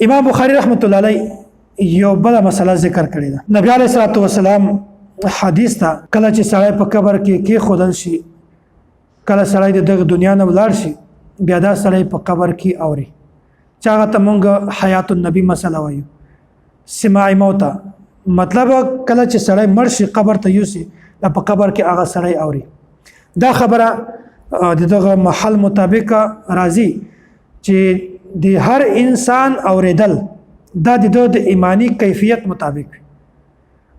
امام بخاری رحمت الله علیه یو بل مسله ذکر کړی ده. نبی علیه الصلاه والسلام حدیث ته کله چې سړی په قبر کې خودل شي، کله سړی د دنیا نه ولاړ شي، بیا دا سړی په قبر کې اوري چې هغه ته مونږ حیات النبی مسله وایو، سماع موتا. مطلب کله چې سړی مړ شي قبر ته یوسي، په قبر کې هغه سړی اوري. دا خبره دغه محل مطابق راځي چې د هر انسان اوریدل دا د ایمانی کیفیت مطابق.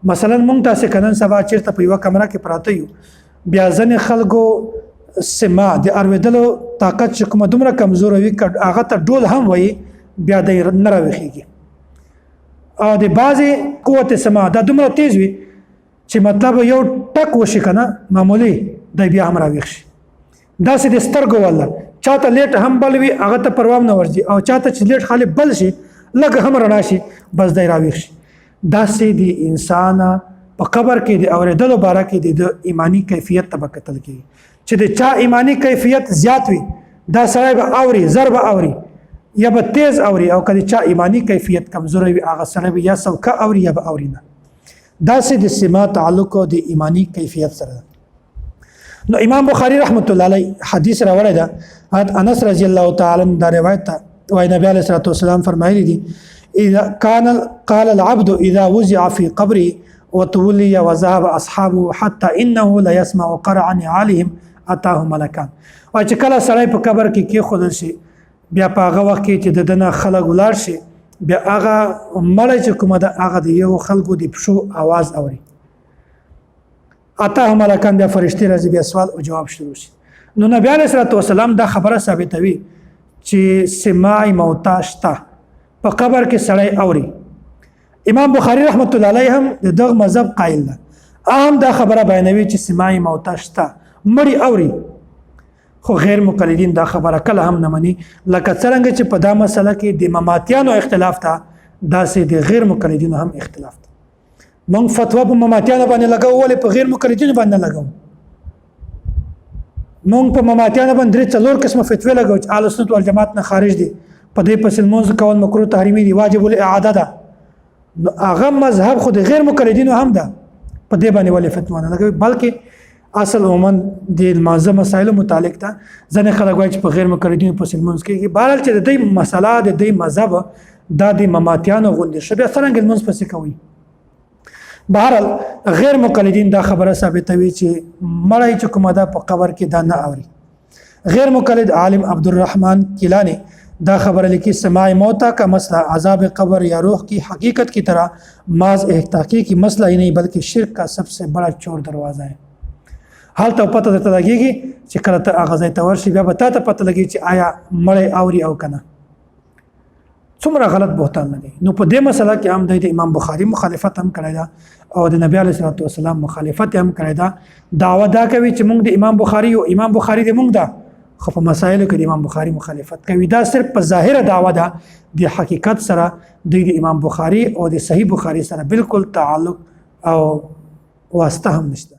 مثلا مونږ تاسو کنن سبا چیرته په یو کمره کې پراته یو، بیا ځنې خلکو سماع د اوریدلو طاقت چې کومه دومره کمزور وي هغه ته ډول هم وایي، بیا د نه راویښېږي. او د بعضې قوت سماع دا دومره تیز وي چې مطلب یو ټک وشي که نه معمولی دی بیا هم راویښ شي. داسې د سترګو والا چاته لیټ هم بل وي هغه ته پروام نه ورځي، او چاته چې لیټ خالي بل شي لږ هم رڼا شي بس دی راویښ شي. داسې د انسان په قبر کې د اورېدلو باره کې د ایمانی کیفیت ته به کتل کېږي چې د چا ایمانی کیفیت زیات وي دا سړی به اوري، زر به اوري یا به تیز اوري، او که د چا ایمانی کیفیت کمزوری وي هغه سړی به یا سوکه اوري یا به اوري نه. داسې د سماع تعلق د ایمانی کیفیت سره. نو امام بخاری رحمت الله علیه حدیث راوړی ده، حضرت انس رضی الله تعالی عنہ دا روایت ته وایي نبی علیه الصلاه والسلام فرمایلی دي اذا كان قال العبد اذا وزع في قبره وتولي وذهب اصحابه حتى انه لا يسمع قرع نعالهم اتاه ملكان. او چې کله سړی په قبر کې خودل شي، بیا په هغه وخت کې چې دنه خلک ولاړ شي، بیا هغه مړی چې کومه ده هغه د یو خلکو د پښو आवाज اوري، اتاه ملکان، بیا فرشتي راځي، بیا سوال او جواب شروع شي. نو نبی علیه الصلاه والسلام دا خبره ثابتوي چې سماع موتا شته، په قبر کې سړی اوري. امام بخاری رحمت الله علیه هم دغه مذهب قائل ده، هم دا خبره بیانوي چې سماع موتا شته، مړی اوري. خو غیر مقلدین دا خبره کله هم نه مني، لکه څرنګه چې په دا مسله کې د مماتیانو اختلاف ته، داسې د غیر مقلدینو هم اختلاف ته. مونږ فتوا په مماتیانو باندې لګو، ولې په غیر مقلدینو باندې لګو؟ مونږ په مماتیانو باندې 3 قسمه فتوی لګو چې اهل سنت والجماعت نه خارج دي، په دې پسې لمونځ کول مکروه تحریمي دي، واجب الاعاده ده. نو هغه مذهب خو د غیر مقلدینو هم ده، په دې باندې ولې فتوا نه لګوي؟ بلکې اصل عموما د مازه مسایلو متعلق ته ځنې خلک وایي چې په غیر مقلدینو پسې لمونځ کېږي. بهرحال چې د دې مسله د دې مذهب دا د مماتیانو غوندې شه، بیا څرنګه لمونځ پسې کوي؟ بهرحال غیر مقلدین دا خبره ثابتوي چې مړی چې کومه ده په قبر کې دا نه اوري. غیر مقلد عالم عبدالرحمن کیلانی دا خبره لیکي سماع موتا کا مسئلہ عذاب قبر یا روح کی حقیقت کی طرح محض ایک تحقیقی مسئلہ ہی نہیں بلکہ شرک کا سب سے بڑا چور دروازہ ہے. حال ته پته درته لګېږي چې کله ته هغه ځای ته ورشي، بیا به تا ته پته لګېږي چې آیا مړی اوري او که نه. څومره غلط بهتان نه دی. نو په دې مسله کې هم د امام بخاری مخالفت هم کړی ده، او د نبی علیه الصلاه والسلام مخالفت هم کړی ده. دعوه دا کوي چې موږ د امام بخاری یو، امام بخاری د موږ ده، خو په مسایلو کې د امام بخاری مخالفت کوي. دا صرف په ظاهره دعوه ده، د حقیقت سره د امام بخاری او د صحیح بخاری سره بالکل تعلق او واسطه هم نشته.